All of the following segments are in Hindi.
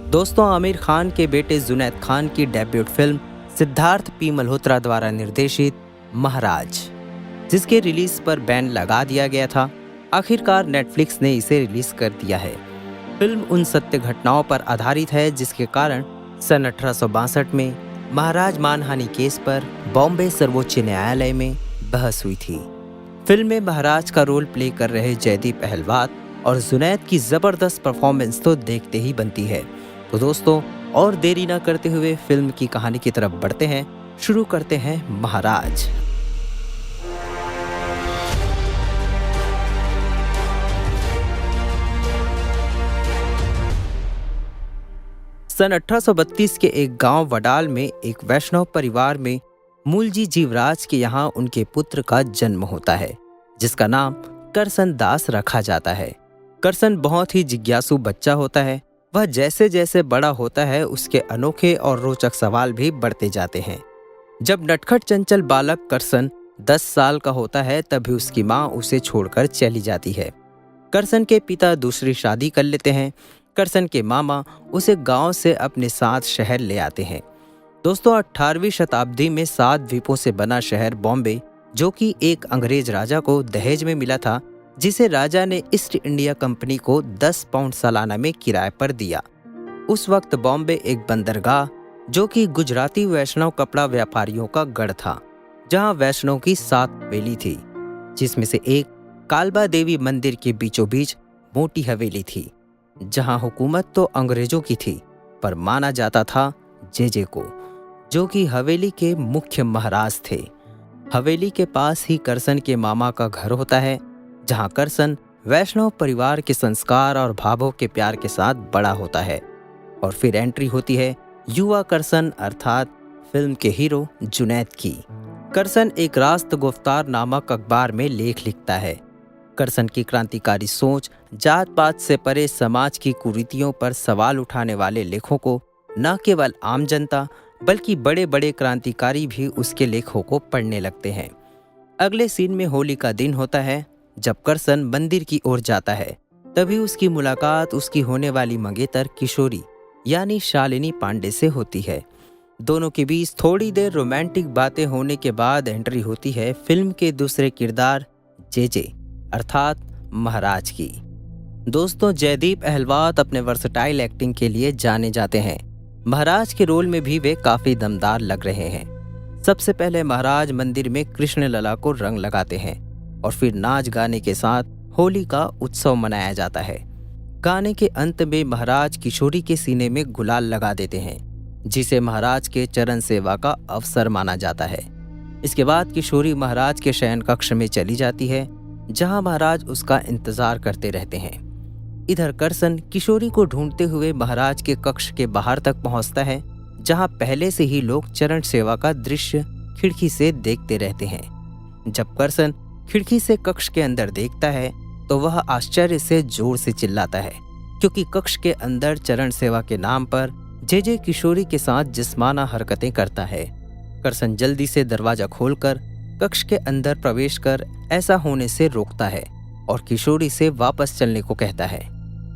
दोस्तों, आमिर खान के बेटे जुनैद खान की debut film Siddharth P Malhotra द्वारा निर्देशित महाराज, जिसके रिलीज पर बैन लगा दिया गया था, आखिरकार नेटफ्लिक्स ने इसे रिलीज कर दिया है। फिल्म उन सत्य घटनाओं पर आधारित है जिसके कारण सन 1862 में महाराज मानहानि केस पर बॉम्बे सर्वोच्च न्यायालय में बहस हुई थी। फिल्म में महाराज का रोल प्ले कर रहे जयदीप अहलवाल और जुनैद की जबरदस्त परफॉर्मेंस तो देखते ही बनती है। तो दोस्तों, और देरी ना करते हुए फिल्म की कहानी की तरफ बढ़ते हैं। शुरू करते हैं महाराज। सन 1832 के एक गांव वडाल में एक वैष्णव परिवार में मूलजी जीवराज के यहाँ उनके पुत्र का जन्म होता है, जिसका नाम करसन दास रखा जाता है। करसन बहुत ही जिज्ञासु बच्चा होता है। वह जैसे जैसे बड़ा होता है उसके अनोखे और रोचक सवाल भी बढ़ते जाते हैं। जब नटखट चंचल बालक करसन 10 साल का होता है तभी उसकी माँ उसे छोड़कर चली जाती है। करसन के पिता दूसरी शादी कर लेते हैं। करसन के मामा उसे गांव से अपने साथ शहर ले आते हैं। दोस्तों, 18वीं शताब्दी में 7 द्वीपों से बना शहर बॉम्बे, जो कि एक अंग्रेज राजा को दहेज में मिला था, जिसे राजा ने ईस्ट इंडिया कंपनी को 10 पाउंड सालाना में किराए पर दिया। उस वक्त बॉम्बे एक बंदरगाह, जो कि गुजराती वैष्णव कपड़ा व्यापारियों का गढ़ था, जहां वैष्णव की 7 हवेली थी, जिसमें से एक कालबा देवी मंदिर के बीचों बीच मोटी हवेली थी, जहां हुकूमत तो अंग्रेजों की थी, पर माना जाता था जेजे को, जो कि हवेली के मुख्य महाराज थे। हवेली के पास ही करसन के मामा का घर होता है, जहां करसन वैष्णव परिवार के संस्कार और भावों के प्यार के साथ बड़ा होता है। और फिर एंट्री होती है युवा करसन अर्थात फिल्म के हीरो जुनैद की। करसन एक रास्त गुफ्तार नामक अखबार में लेख लिखता है। करसन की क्रांतिकारी सोच, जात पात से परे समाज की कुरीतियों पर सवाल उठाने वाले लेखों को न केवल आम जनता बल्कि बड़े बड़े क्रांतिकारी भी उसके लेखों को पढ़ने लगते हैं। अगले सीन में होली का दिन होता है। जब करसन मंदिर की ओर जाता है तभी उसकी मुलाकात उसकी होने वाली मंगेतर किशोरी यानी शालिनी पांडे से होती है। दोनों के बीच थोड़ी देर रोमांटिक बातें होने के बाद एंट्री होती है फिल्म के दूसरे किरदार जेजे अर्थात महाराज की। दोस्तों, जयदीप अहलवाल अपने वर्सटाइल एक्टिंग के लिए जाने जाते हैं। महाराज के रोल में भी वे काफी दमदार लग रहे हैं। सबसे पहले महाराज मंदिर में कृष्ण लला को रंग लगाते हैं और फिर नाच गाने के साथ होली का उत्सव मनाया जाता है। गाने के अंत में महाराज किशोरी के सीने में गुलाल लगा देते हैं, जिसे महाराज के चरण सेवा का अवसर माना जाता है। इसके बाद किशोरी महाराज के शयन कक्ष में चली जाती है, जहां महाराज उसका इंतजार करते रहते हैं। इधर करसन किशोरी को ढूंढते हुए महाराज के कक्ष के बाहर तक पहुंचता है, जहां पहले से ही लोग चरण सेवा का दृश्य खिड़की से देखते रहते हैं। जब करसन खिड़की से कक्ष के अंदर देखता है तो वह आश्चर्य से जोर से चिल्लाता है, क्योंकि कक्ष के अंदर चरण सेवा के नाम पर जेजे किशोरी के साथ जिस्माना हरकतें करता है। करसन जल्दी से दरवाजा खोलकर कक्ष के अंदर प्रवेश कर ऐसा होने से रोकता है और किशोरी से वापस चलने को कहता है।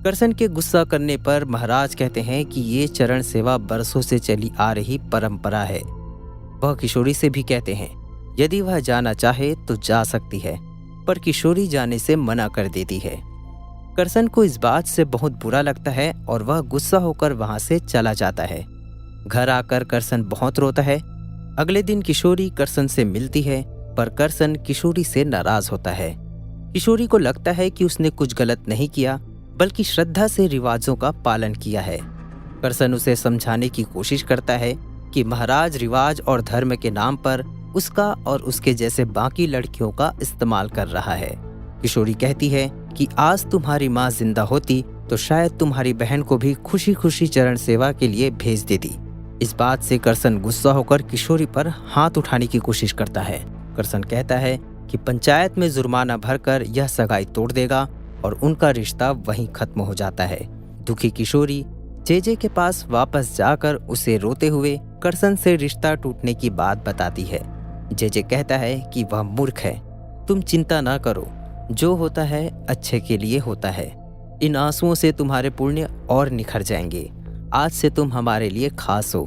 करसन के गुस्सा करने पर महाराज कहते हैं कि ये चरण सेवा बरसों से चली आ रही परंपरा है। वह किशोरी से भी कहते हैं यदि वह जाना चाहे तो जा सकती है, पर किशोरी जाने से मना कर देती है। करसन को इस बात से बहुत बुरा लगता है और वह गुस्सा होकर वहां से चला जाता है। घर आकर करसन बहुत रोता है। अगले दिन किशोरी करसन से मिलती है, पर करसन किशोरी से नाराज होता है। किशोरी को लगता है कि उसने कुछ गलत नहीं किया, बल्कि श्रद्धा से रिवाजों का पालन किया है। करसन उसे समझाने की कोशिश करता है कि महाराज रिवाज और धर्म के नाम पर उसका और उसके जैसे बाकी लड़कियों का इस्तेमाल कर रहा है। किशोरी कहती है कि आज तुम्हारी माँ जिंदा होती तो शायद तुम्हारी बहन को भी खुशी खुशी चरण सेवा के लिए भेज देती। इस बात से करसन गुस्सा होकर किशोरी पर हाथ उठाने की कोशिश करता है। करसन कहता है कि पंचायत में जुर्माना भरकर यह सगाई तोड़ देगा और उनका रिश्ता वहीं खत्म हो जाता है। दुखी किशोरी जेजे के पास वापस जाकर उसे रोते हुए करसन से रिश्ता टूटने की बात बताती है। जेजे कहता है कि वह मूर्ख है, तुम चिंता ना करो, जो होता है अच्छे के लिए होता है। इन आंसुओं से तुम्हारे पुण्य और निखर जाएंगे। आज से तुम हमारे लिए खास हो।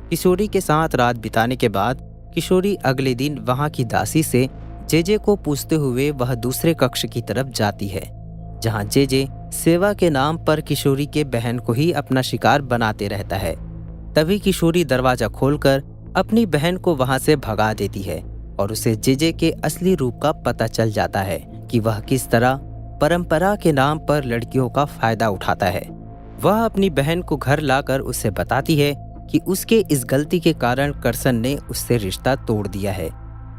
किशोरी के साथ रात बिताने के बाद किशोरी अगले दिन वहां की दासी से जेजे को पूछते हुए वह दूसरे कक्ष की तरफ जाती है, जहां जेजे सेवा के नाम पर किशोरी के बहन को ही अपना शिकार बनाते रहता है। तभी किशोरी दरवाजा खोलकर अपनी बहन को वहां से भगा देती है और उसे जेजे के असली रूप का पता चल जाता है कि वह किस तरह परंपरा के नाम पर लड़कियों का फायदा उठाता है। वह अपनी बहन को घर लाकर उसे बताती है कि उसके इस गलती के कारण करसन ने उससे रिश्ता तोड़ दिया है,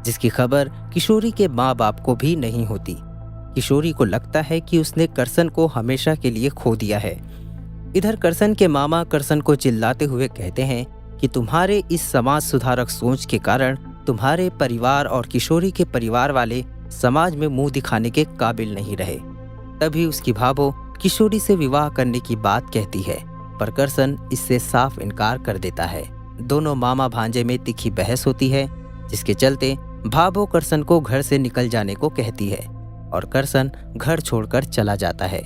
जिसकी खबर किशोरी के माँ बाप को भी नहीं होती। किशोरी को लगता है कि उसने करसन को हमेशा के लिए खो दिया है। इधर करसन के मामा करसन को चिल्लाते हुए कहते हैं कि तुम्हारे इस समाज सुधारक सोच के कारण तुम्हारे परिवार और किशोरी के परिवार वाले समाज में मुंह दिखाने के काबिल नहीं रहे। तभी उसकी भाभो किशोरी से विवाह करने की बात कहती है, पर करसन इससे साफ इनकार कर देता है। दोनों मामा भांजे में तीखी बहस होती है, जिसके चलते भाभो करसन को घर से निकल जाने को कहती है और करसन घर छोड़कर चला जाता है।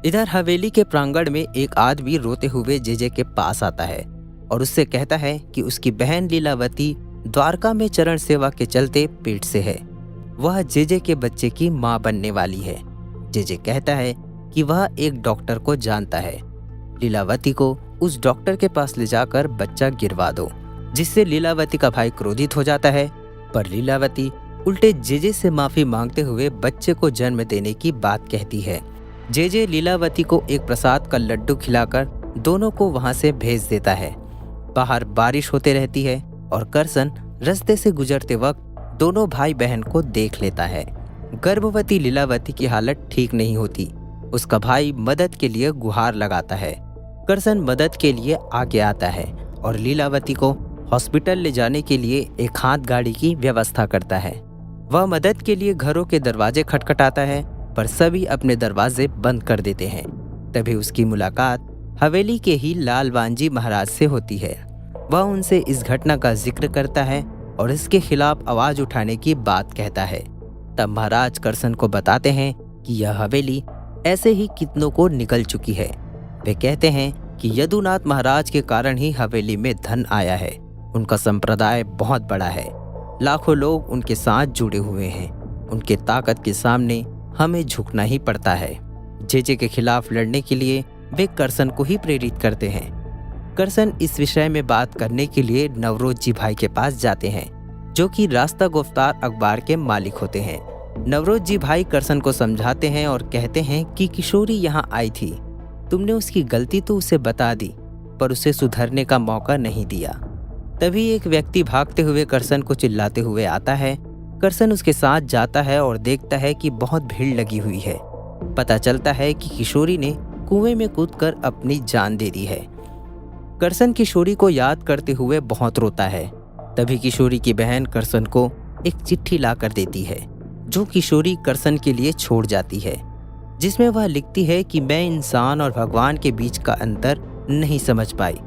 इधर हवेली के प्रांगण में एक आदमी रोते हुए जेजे के पास आता है और उससे कहता है कि उसकी बहन लीलावती द्वारका में चरण सेवा के चलते पेट से है। वह जेजे के बच्चे की मां बनने वाली है। जेजे कहता है कि वह एक डॉक्टर को जानता है। लीलावती को उस डॉक्टर के पास ले जाकर बच्चा गिरवा दो, जिससे लीलावती का भाई क्रोधित हो जाता है। पर लीलावती उल्टे जेजे से माफी मांगते हुए बच्चे को जन्म देने की बात कहती है। जेजे लीलावती को एक प्रसाद का लड्डू खिलाकर दोनों को वहां से भेज देता है। बाहर बारिश होते रहती है और करसन रास्ते से गुजरते वक्त दोनों भाई बहन को देख लेता है। गर्भवती लीलावती की हालत ठीक नहीं होती। उसका भाई मदद के लिए गुहार लगाता है। करसन मदद के लिए आगे आता है और लीलावती को हॉस्पिटल ले जाने के लिए एक हाथ गाड़ी की व्यवस्था करता है। वह मदद के लिए घरों के दरवाजे खटखटाता है, पर सभी अपने दरवाजे बंद कर देते हैं। तभी उसकी मुलाकात हवेली के ही लाल वांजी महाराज से होती है। वह उनसे इस घटना का जिक्र करता है और इसके खिलाफ आवाज उठाने की बात कहता है। तब महाराज करसन को बताते हैं कि यह हवेली ऐसे ही कितनों को निकल चुकी है। वे कहते हैं कि यदुनाथ महाराज के कारण ही हवेली में धन आया है। उनका संप्रदाय बहुत बड़ा है, लाखों लोग उनके साथ जुड़े हुए हैं। उनके ताकत के सामने हमें झुकना ही पड़ता है। जेजे के खिलाफ लड़ने के लिए वे करसन को ही प्रेरित करते हैं। करसन इस विषय में बात करने के लिए नवरोज जी भाई के पास जाते हैं, जो कि रास्ता गुफ्तार अखबार के मालिक होते हैं। नवरोज जी भाई करसन को समझाते हैं और कहते हैं कि किशोरी यहाँ आई थी, तुमने उसकी गलती तो उसे बता दी, पर उसे सुधरने का मौका नहीं दिया। तभी एक व्यक्ति भागते हुए करसन को चिल्लाते हुए आता है। करसन उसके साथ जाता है और देखता है कि बहुत भीड़ लगी हुई है। पता चलता है कि किशोरी ने कुएं में कूदकर अपनी जान दे दी है। करसन किशोरी को याद करते हुए बहुत रोता है। तभी किशोरी की बहन करसन को एक चिट्ठी ला कर देती है, जो किशोरी करसन के लिए छोड़ जाती है, जिसमें वह लिखती है कि मैं इंसान और भगवान के बीच का अंतर नहीं समझ पाई।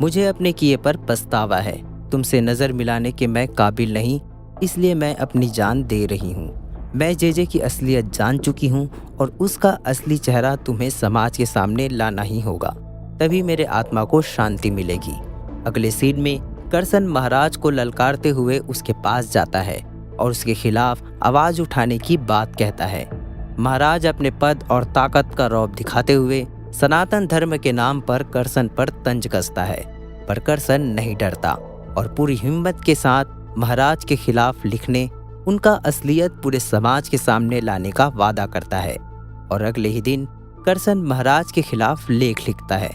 मुझे अपने किए पर पछतावा है। तुमसे नजर मिलाने के मैं काबिल नहीं, इसलिए मैं अपनी जान दे रही हूँ। मैं जेजे की असलियत जान चुकी हूँ और उसका असली चेहरा तुम्हें समाज के सामने लाना ही होगा, तभी मेरे आत्मा को शांति मिलेगी। अगले सीन में करसन महाराज को ललकारते हुए उसके पास जाता है और उसके खिलाफ आवाज उठाने की बात कहता है। महाराज अपने पद और ताकत का रौब दिखाते हुए सनातन धर्म के नाम पर करसन पर तंज कसता है, पर करसन नहीं डरता और पूरी हिम्मत के साथ महाराज के खिलाफ लिखने, उनका असलियत पूरे समाज के सामने लाने का वादा करता है। और अगले ही दिन करसन महाराज के खिलाफ लेख लिखता है,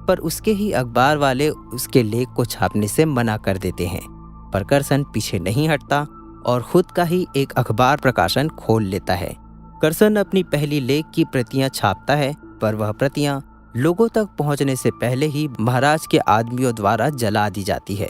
पर उसके ही अखबार वाले उसके लेख को छापने से मना कर देते हैं। पर करसन पीछे नहीं हटता और खुद का ही एक अखबार प्रकाशन खोल लेता है। करसन अपनी पहली लेख की प्रतियां छापता है, पर वह प्रतियां लोगों तक पहुंचने से पहले ही महाराज के आदमियों द्वारा जला दी जाती है।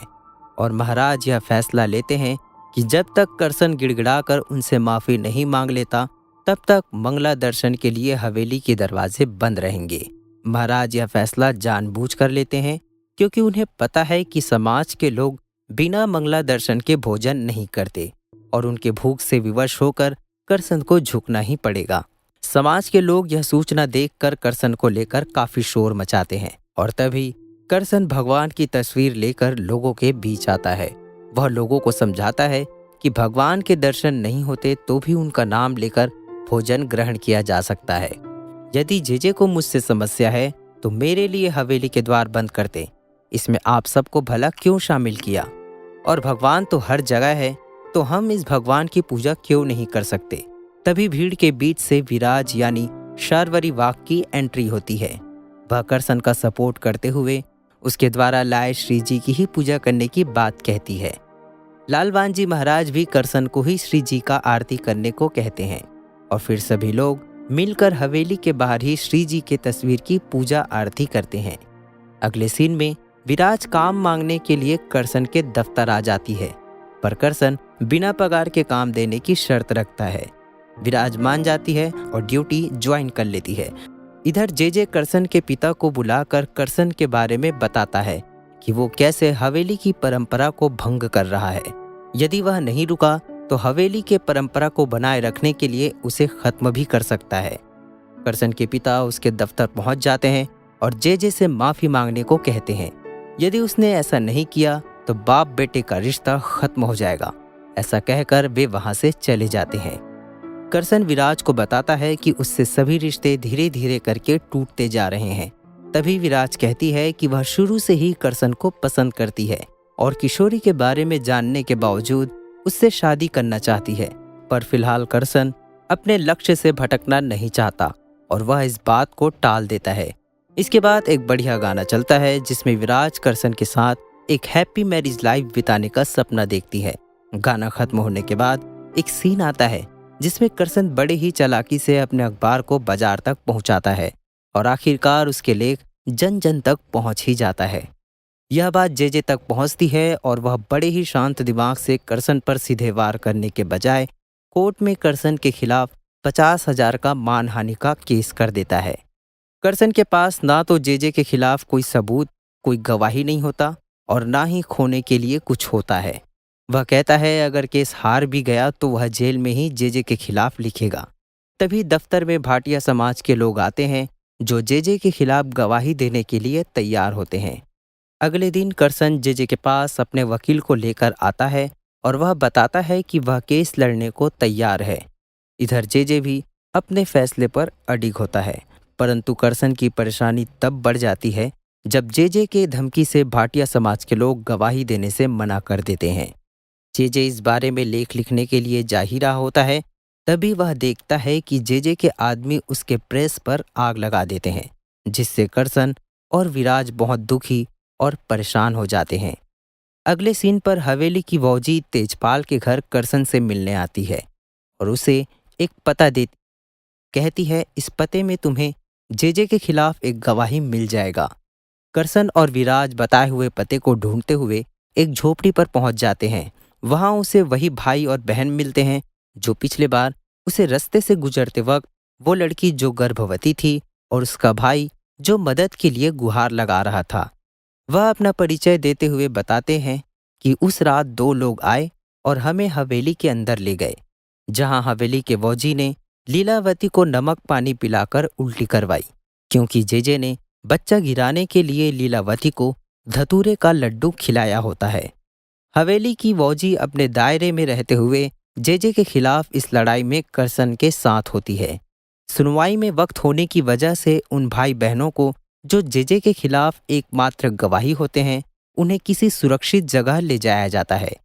और महाराज यह फैसला लेते हैं कि जब तक करसन गिड़गिड़ाकर उनसे माफी नहीं मांग लेता, तब तक मंगला दर्शन के लिए हवेली के दरवाजे बंद रहेंगे। महाराज यह फैसला जानबूझ कर लेते हैं, क्योंकि उन्हें पता है कि समाज के लोग बिना मंगला दर्शन के भोजन नहीं करते और उनके भूख से विवश होकर करसन को झुकना ही पड़ेगा। समाज के लोग यह सूचना देखकर करसन को लेकर काफी शोर मचाते हैं और तभी करसन भगवान की तस्वीर लेकर लोगों के बीच आता है। वह लोगों को समझाता है कि भगवान के दर्शन नहीं होते तो भी उनका नाम लेकर भोजन ग्रहण किया जा सकता है। यदि जेजे को मुझसे समस्या है तो मेरे लिए हवेली के द्वार बंद कर दे। इसमें आप सबको भला क्यों शामिल किया? और भगवान तो हर जगह है, तो हम इस भगवान की पूजा क्यों नहीं कर सकते? तभी भीड़ के बीच से विराज यानी शार्वरी वाघ की एंट्री होती है। वह करसन का सपोर्ट करते हुए उसके द्वारा लाए श्री जी की ही पूजा करने की बात कहती है। लालवान जी महाराज भी करसन को ही श्री जी का आरती करने को कहते हैं और फिर सभी लोग मिलकर हवेली के बाहर ही श्री जी के तस्वीर की पूजा आरती करते हैं। अगले सीन में विराज काम मांगने के लिए करसन के दफ्तर आ जाती है, पर करसन बिना पगार के काम देने की शर्त रखता है। विराज मान जाती है और ड्यूटी ज्वाइन कर लेती है। इधर जेजे करसन के पिता को बुलाकर करसन के बारे में बताता है कि वो कैसे हवेली की परंपरा को भंग कर रहा है। यदि वह नहीं रुका तो हवेली के परंपरा को बनाए रखने के लिए उसे खत्म भी कर सकता है। करसन के पिता उसके दफ्तर पहुंच जाते हैं और जेजे से माफी मांगने को कहते हैं। यदि उसने ऐसा नहीं किया तो बाप बेटे का रिश्ता खत्म हो जाएगा। ऐसा कहकर वे वहां से चले जाते हैं। करसन विराज को बताता है कि उससे सभी रिश्ते धीरे धीरे करके टूटते जा रहे हैं। तभी विराज कहती है कि वह शुरू से ही करसन को पसंद करती है और किशोरी के बारे में जानने के बावजूद उससे शादी करना चाहती है, पर फिलहाल करसन अपने लक्ष्य से भटकना नहीं चाहता और वह इस बात को टाल देता है। इसके बाद एक बढ़िया गाना चलता है जिसमें विराज करसन के साथ एक हैप्पी मैरिज लाइफ बिताने का सपना देखती है। गाना खत्म होने के बाद एक सीन आता है जिसमें करसन बड़े ही चालाकी से अपने अखबार को बाजार तक पहुंचाता है और आखिरकार उसके लेख जन जन तक पहुंच ही जाता है। यह बात जेजे तक पहुंचती है और वह बड़े ही शांत दिमाग से करसन पर सीधे वार करने के बजाय कोर्ट में करसन के खिलाफ 50,000 का मानहानि का केस कर देता है। करसन के पास ना तो जेजे के खिलाफ कोई सबूत, कोई गवाही नहीं होता और ना ही खोने के लिए कुछ होता है। वह कहता है अगर केस हार भी गया तो वह जेल में ही जेजे के खिलाफ लिखेगा। तभी दफ्तर में भाटिया समाज के लोग आते हैं जो जेजे के खिलाफ गवाही देने के लिए तैयार होते हैं। अगले दिन करसन जेजे के पास अपने वकील को लेकर आता है और वह बताता है कि वह केस लड़ने को तैयार है। इधर जेजे भी अपने फैसले पर अडिग होता है, परंतु करसन की परेशानी तब बढ़ जाती है जब जेजे के धमकी से भाटिया समाज के लोग गवाही देने से मना कर देते हैं। जेजे इस बारे में लेख लिखने के लिए जा ही रहा होता है, तभी वह देखता है कि जेजे के आदमी उसके प्रेस पर आग लगा देते हैं, जिससे करसन और विराज बहुत दुखी और परेशान हो जाते हैं। अगले सीन पर हवेली की फौजी तेजपाल के घर करसन से मिलने आती है और उसे एक पता देती, कहती है इस पते में तुम्हें जेजे के खिलाफ एक गवाही मिल जाएगा। करसन और विराज बताए हुए पते को ढूंढते हुए एक झोपड़ी पर पहुंच जाते हैं। वहां उसे वही भाई और बहन मिलते हैं जो पिछले बार उसे रास्ते से गुजरते वक्त वो लड़की जो गर्भवती थी और उसका भाई जो मदद के लिए गुहार लगा रहा था। वह अपना परिचय देते हुए बताते हैं कि उस रात 2 लोग आए और हमें हवेली के अंदर ले गए, जहां हवेली के फौजी ने लीलावती को नमक पानी पिलाकर उल्टी करवाई, क्योंकि जेजे ने बच्चा गिराने के लिए लीलावती को धतूरे का लड्डू खिलाया होता है। हवेली की फौजी अपने दायरे में रहते हुए जेजे के खिलाफ इस लड़ाई में करसन के साथ होती है। सुनवाई में वक्त होने की वजह से उन भाई बहनों को जो जेजे के खिलाफ एकमात्र गवाही होते हैं, उन्हें किसी सुरक्षित जगह ले जाया जाता है।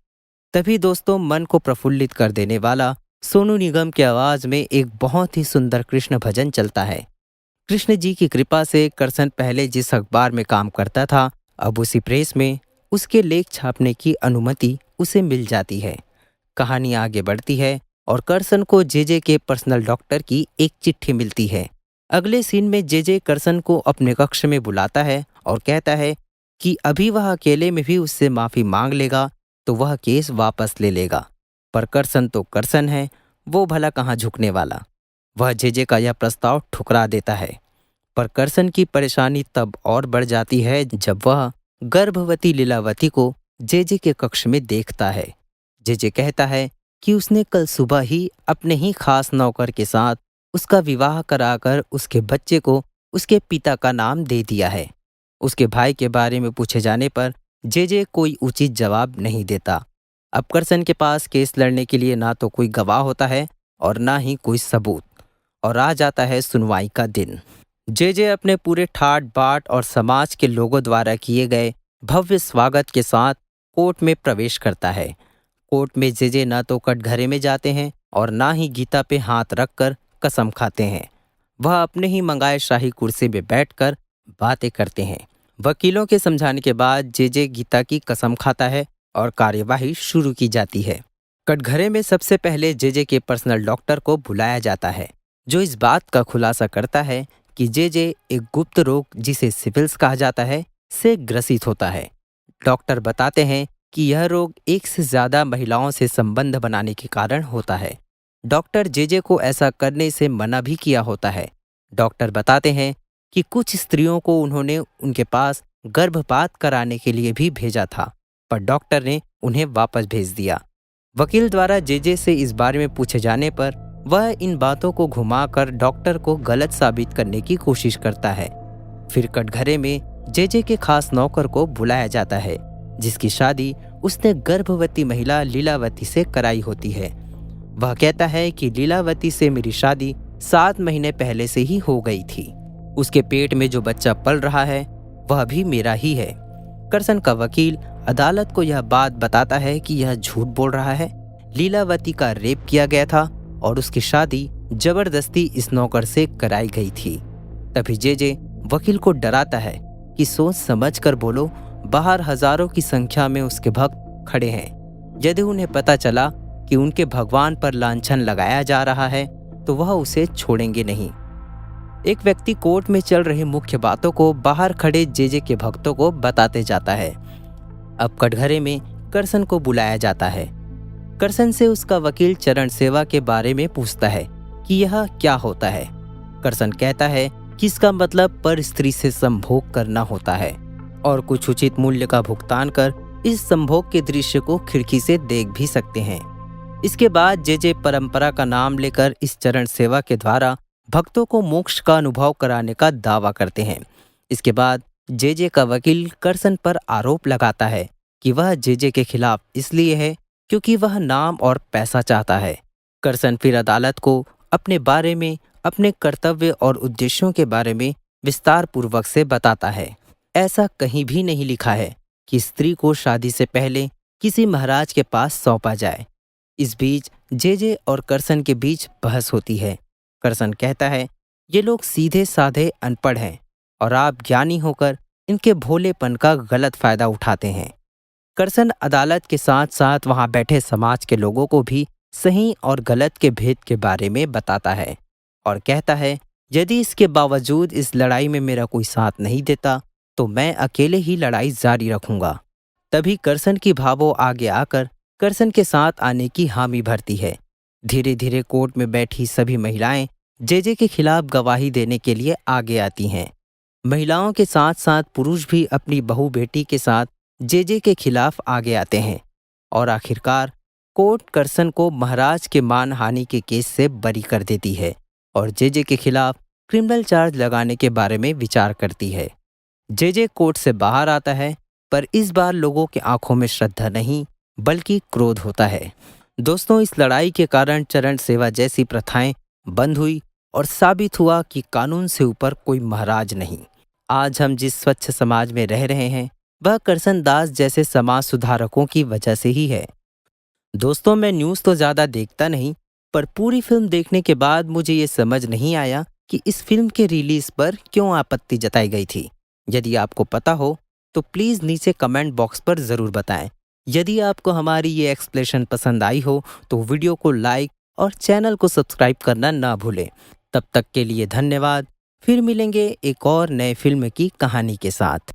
तभी दोस्तों मन को प्रफुल्लित कर देने वाला सोनू निगम की आवाज में एक बहुत ही सुंदर कृष्ण भजन चलता है। कृष्ण जी की कृपा से करसन पहले जिस अखबार में काम करता था, अब उसी प्रेस में उसके लेख छापने की अनुमति उसे मिल जाती है। कहानी आगे बढ़ती है और करसन को जेजे के पर्सनल डॉक्टर की एक चिट्ठी मिलती है। अगले सीन में जेजे करसन को अपने कक्ष में बुलाता है और कहता है कि अभी वह अकेले में भी उससे माफी मांग लेगा तो वह केस वापस ले लेगा। पर करसन तो करसन है, वो भला कहाँ झुकने वाला। वह जेजे का यह प्रस्ताव ठुकरा देता है। पर करसन की परेशानी तब और बढ़ जाती है जब वह गर्भवती लीलावती को जेजे के कक्ष में देखता है। जेजे कहता है कि उसने कल सुबह ही अपने ही खास नौकर के साथ उसका विवाह कराकर उसके बच्चे को उसके पिता का नाम दे दिया है। उसके भाई के बारे में पूछे जाने पर जे कोई उचित जवाब नहीं देता। अब करसन के पास केस लड़ने के लिए ना तो कोई गवाह होता है और ना ही कोई सबूत, और आ जाता है सुनवाई का दिन। जे अपने पूरे ठाट बाट और समाज के लोगों द्वारा किए गए भव्य स्वागत के साथ कोर्ट में प्रवेश करता है। कोर्ट में जे ना तो कटघरे में जाते हैं और ना ही गीता पे हाथ रखकर कसम खाते हैं। वह अपने ही मंगाए शाही कुर्सी में बैठकर बातें करते हैं। वकीलों के समझाने के बाद जे गीता की कसम खाता है और कार्यवाही शुरू की जाती है। कटघरे में सबसे पहले जे के पर्सनल डॉक्टर को बुलाया जाता है, जो इस बात का खुलासा करता है कि जे एक गुप्त रोग जिसे सिफिलिस कहा जाता है से ग्रसित होता है। डॉक्टर बताते हैं कि यह रोग एक से ज्यादा महिलाओं से संबंध बनाने के कारण होता है। डॉक्टर जे को ऐसा करने से मना भी किया होता है। डॉक्टर बताते हैं कि कुछ स्त्रियों को उन्होंने उनके पास गर्भपात कराने के लिए भी भेजा था, पर डॉक्टर ने उन्हें वापस भेज दिया। वकील द्वारा जे से इस बारे में पूछे जाने पर वह इन बातों को घुमाकर डॉक्टर को गलत साबित करने की कोशिश करता है। फिर कटघरे में जे के खास नौकर को बुलाया जाता है, जिसकी शादी उसने गर्भवती महिला लीलावती से कराई होती है। वह कहता है कि लीलावती से मेरी शादी 7 महीने पहले से ही हो गई थी। उसके पेट में जो बच्चा पल रहा है वह भी मेरा ही है। करसन का वकील अदालत को यह बात बताता है कि यह झूठ बोल रहा है। लीलावती का रेप किया गया था और उसकी शादी जबरदस्ती इस नौकर से कराई गई थी। तभी जे वकील को डराता है कि सोच समझ कर बोलो, बाहर हजारों की संख्या में उसके भक्त खड़े हैं। यदि उन्हें पता चला कि उनके भगवान पर लांछन लगाया जा रहा है तो वह उसे छोड़ेंगे नहीं। एक व्यक्ति कोर्ट में चल रही मुख्य बातों को बाहर खड़े जे के भक्तों को बताते जाता है। अब कटघरे में करसन को बुलाया जाता है। करसन से उसका वकील चरण सेवा के बारे में पूछता है कि यह क्या होता है। करसन कहता है कि इसका मतलब पर स्त्री से संभोग करना होता है और कुछ उचित मूल्य का भुगतान कर इस संभोग के दृश्य को खिड़की से देख भी सकते हैं। इसके बाद जे परंपरा का नाम लेकर इस चरण सेवा के द्वारा भक्तों को मोक्ष का अनुभव कराने का दावा करते हैं। इसके बाद जे का वकील करसन पर आरोप लगाता है कि वह जे के खिलाफ इसलिए है क्योंकि वह नाम और पैसा चाहता है। करसन फिर अदालत को अपने बारे में, अपने कर्तव्य और उद्देश्यों के बारे में विस्तार पूर्वक से बताता है। ऐसा कहीं भी नहीं लिखा है कि स्त्री को शादी से पहले किसी महाराज के पास सौंपा जाए। इस बीच जे और करसन के बीच बहस होती है। करसन कहता है ये लोग सीधे साधे अनपढ़ हैं और आप ज्ञानी होकर इनके भोलेपन का गलत फायदा उठाते हैं। करसन अदालत के साथ साथ वहां बैठे समाज के लोगों को भी सही और गलत के भेद के बारे में बताता है और कहता है यदि इसके बावजूद इस लड़ाई में मेरा कोई साथ नहीं देता तो मैं अकेले ही लड़ाई जारी रखूंगा। तभी करसन की भावो आगे आकर करसन के साथ आने की हामी भरती है। धीरे धीरे कोर्ट में बैठी सभी महिलाएं जे के खिलाफ गवाही देने के लिए आगे आती हैं। महिलाओं के साथ साथ पुरुष भी अपनी बहू बेटी के साथ जे के खिलाफ आगे आते हैं और आखिरकार कोर्ट करसन को महाराज के मानहानि के केस से बरी कर देती है और जे के खिलाफ क्रिमिनल चार्ज लगाने के बारे में विचार करती है। जे कोर्ट से बाहर आता है, पर इस बार लोगों के आंखों में श्रद्धा नहीं बल्कि क्रोध होता है। दोस्तों, इस लड़ाई के कारण चरण सेवा जैसी प्रथाएं बंद हुई और साबित हुआ कि कानून से ऊपर कोई महाराज नहीं। आज हम जिस स्वच्छ समाज में रह रहे हैं वह करसन दास जैसे समाज सुधारकों की वजह से ही है। दोस्तों, मैं न्यूज़ तो ज़्यादा देखता नहीं, पर पूरी फिल्म देखने के बाद मुझे ये समझ नहीं आया कि इस फिल्म के रिलीज पर क्यों आपत्ति जताई गई थी। यदि आपको पता हो तो प्लीज़ नीचे कमेंट बॉक्स पर ज़रूर बताएं। यदि आपको हमारी ये एक्सप्लेनेशन पसंद आई हो तो वीडियो को लाइक और चैनल को सब्सक्राइब करना ना भूलें। तब तक के लिए धन्यवाद। फिर मिलेंगे एक और नए फिल्म की कहानी के साथ।